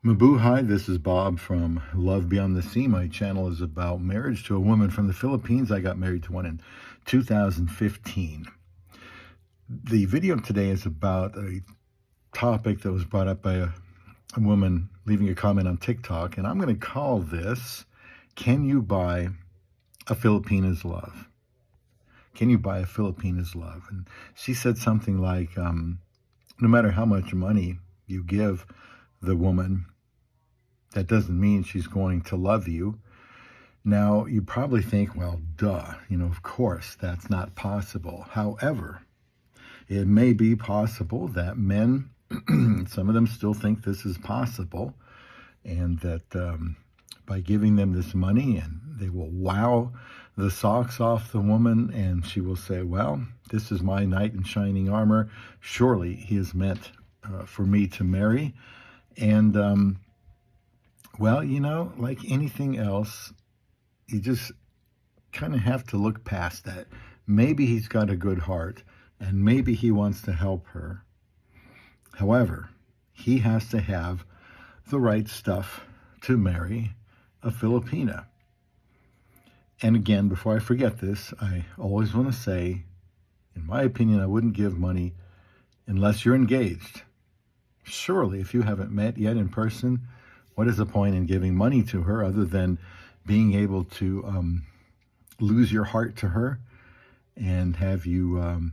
Mabuhay, this is Bob from Love Beyond the Sea. My channel is about marriage to a woman from the Philippines. I got married to one in 2015. The video today is about a topic that was brought up by a woman leaving a comment on TikTok, and I'm going to call this, Can You Buy a Filipina's Love? Can you buy a Filipina's love? And she said something like, no matter how much money you give the woman, that doesn't mean she's going to love you. Now, you probably think, well, duh, of course, that's not possible. However, it may be possible that men, some of them still think this is possible, and that by giving them this money, and they will wow the socks off the woman, and she will say, well, this is my knight in shining armor. Surely he is meant for me to marry. And well, like anything else, you just kind of have to look past that. Maybe he's got a good heart, and maybe he wants to help her. However, he has to have the right stuff to marry a Filipina. And again, before I forget this, I always want to say, in my opinion, I wouldn't give money unless you're engaged. Surely, if you haven't met yet in person, what is the point in giving money to her other than being able to lose your heart to her and have you,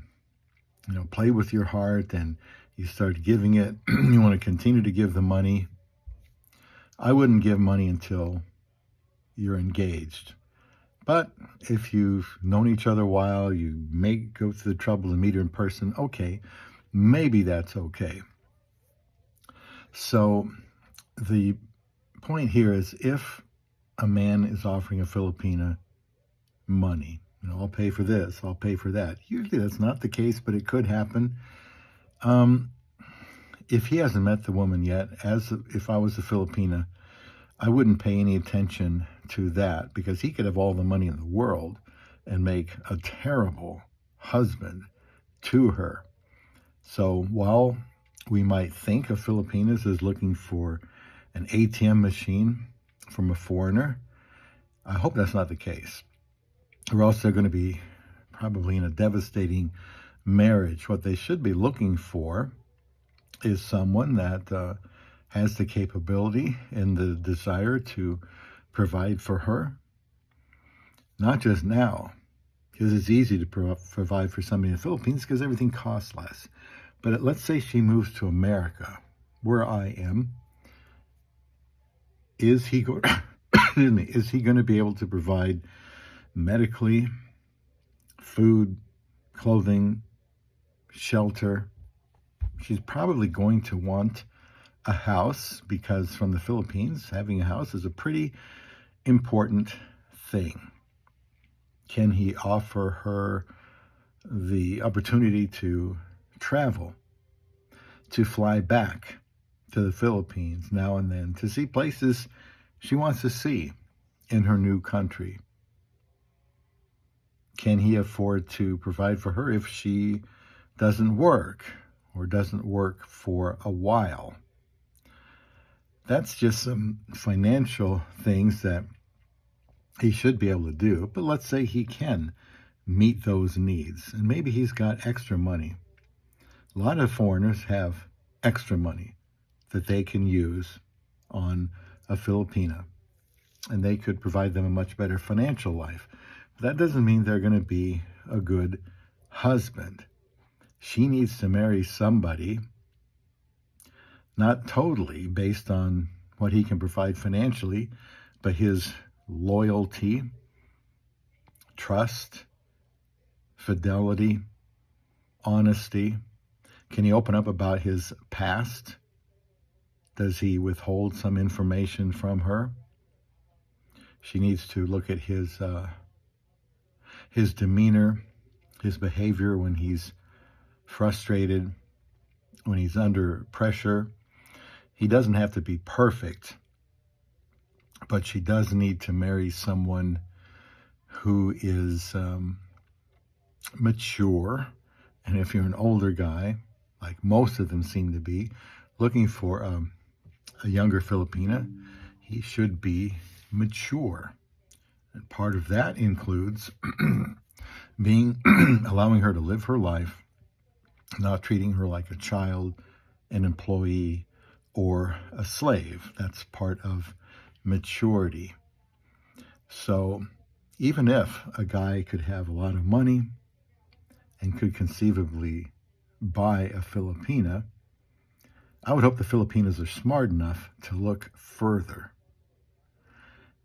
play with your heart, and you start giving it, you want to continue to give the money. I wouldn't give money until you're engaged. But if you've known each other a while, you may go through the trouble to meet her in person, okay, maybe that's okay. So the point here is, if a man is offering a Filipina money, I'll pay for this, I'll pay for that. Usually that's not the case, but it could happen. If he hasn't met the woman yet, if I was a Filipina, I wouldn't pay any attention to that, because he could have all the money in the world and make a terrible husband to her. So while we might think of Filipinas as looking for an ATM machine from a foreigner, I hope that's not the case. Or else they're going to be probably in a devastating marriage. What they should be looking for is someone that has the capability and the desire to provide for her. Not just now, because it's easy to provide for somebody in the Philippines because everything costs less. But let's say she moves to America, where I am. Is he going to be able to provide medically, food, clothing, shelter? She's probably going to want a house, because from the Philippines, having a house is a pretty important thing. Can he offer her the opportunity to travel, to fly back to the Philippines now and then, to see places she wants to see in her new country? Can he afford to provide for her if she doesn't work, or doesn't work for a while? That's just some financial things that he should be able to do. But let's say he can meet those needs, and maybe he's got extra money. A lot of foreigners have extra money that they can use on a Filipina, and they could provide them a much better financial life. But that doesn't mean they're going to be a good husband. She needs to marry somebody not totally based on what he can provide financially, but his loyalty, trust, fidelity, honesty. Can he open up about his past? Does he withhold some information from her? She needs to look at his demeanor, his behavior when he's frustrated, when he's under pressure. He doesn't have to be perfect, but she does need to marry someone who is mature. And if you're an older guy, like most of them seem to be, looking for a younger Filipina, he should be mature. And part of that includes allowing her to live her life, not treating her like a child, an employee, or a slave. That's part of maturity. So even if a guy could have a lot of money and could conceivably buy a Filipina, I would hope the Filipinas are smart enough to look further.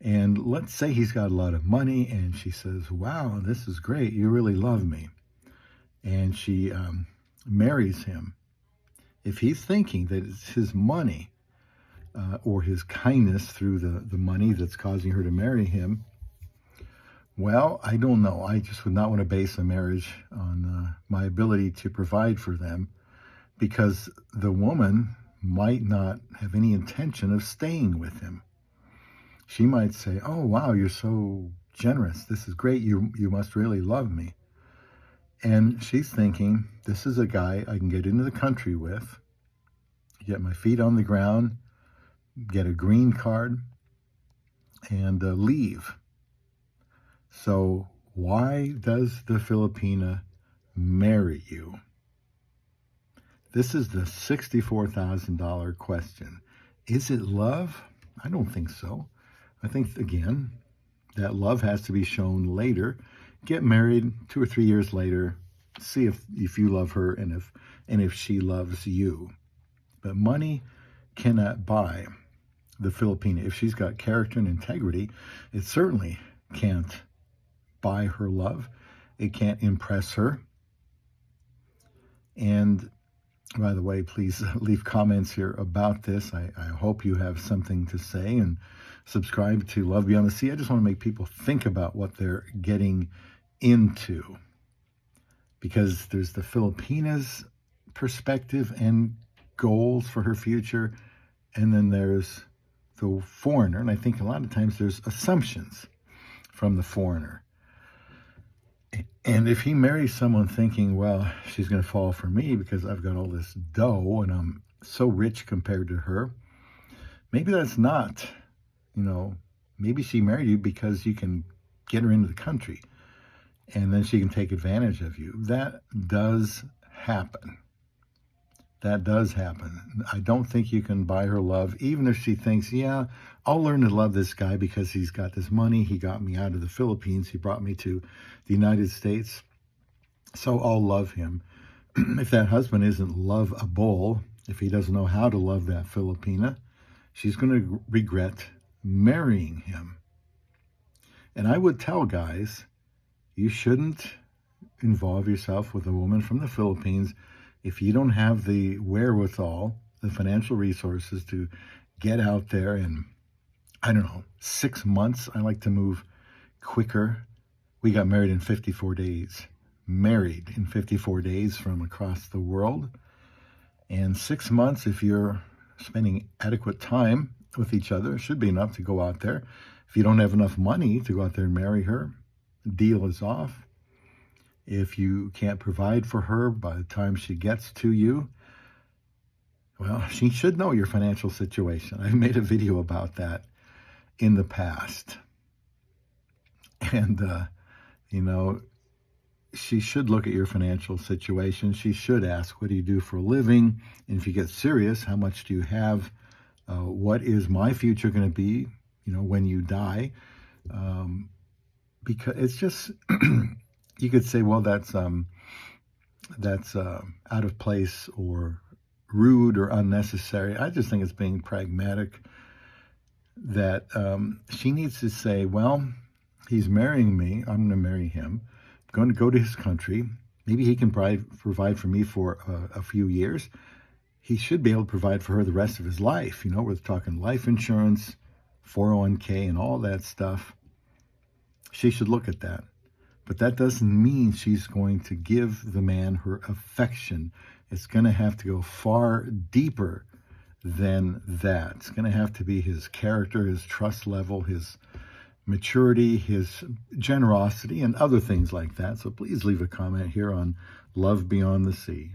And let's say he's got a lot of money and she says, wow, this is great. You really love me. And she marries him. If he's thinking that it's his money or his kindness through the money that's causing her to marry him, well, I don't know. I just would not want to base a marriage on my ability to provide for them, because the woman might not have any intention of staying with him. She might say, oh, wow, you're so generous. This is great. You must really love me. And she's thinking, this is a guy I can get into the country with, get my feet on the ground, get a green card, and leave. So why does the Filipina marry you? This is the $64,000 question. Is it love? I don't think so. I think, again, that love has to be shown later. Get married 2 or 3 years later. See if you love her and if she loves you. But money cannot buy the Filipina. If she's got character and integrity, it certainly can't buy her love. It can't impress her. And by the way, please leave comments here about this. I hope you have something to say, and subscribe to Love Beyond the Sea. I just want to make people think about what they're getting into, because there's the Filipina's perspective and goals for her future, and then there's the foreigner. And I think a lot of times there's assumptions from the foreigner. And if he marries someone thinking, well, she's going to fall for me because I've got all this dough and I'm so rich compared to her, maybe that's not, maybe she married you because you can get her into the country and then she can take advantage of you. That does happen. That does happen. I don't think you can buy her love, even if she thinks, yeah, I'll learn to love this guy because he's got this money. He got me out of the Philippines. He brought me to the United States. So I'll love him. If that husband isn't lovable, if he doesn't know how to love that Filipina, she's going to regret marrying him. And I would tell guys, you shouldn't involve yourself with a woman from the Philippines if you don't have the wherewithal, the financial resources to get out there in, 6 months. I like to move quicker. We got married in 54 days. Married in 54 days from across the world. And 6 months, if you're spending adequate time with each other, should be enough to go out there. If you don't have enough money to go out there and marry her, the deal is off. If you can't provide for her by the time she gets to you, well, she should know your financial situation. I made a video about that in the past. And, she should look at your financial situation. She should ask, what do you do for a living? And if you get serious, how much do you have? What is my future going to be, when you die? Because it's just, you could say, well, that's out of place or rude or unnecessary. I just think it's being pragmatic, that she needs to say, well, he's marrying me. I'm going to marry him. I'm going to go to his country. Maybe he can provide for me for a few years. He should be able to provide for her the rest of his life. We're talking life insurance, 401k, and all that stuff. She should look at that. But that doesn't mean she's going to give the man her affection. It's going to have to go far deeper than that. It's going to have to be his character, his trust level, his maturity, his generosity, and other things like that. So please leave a comment here on Love Beyond the Sea.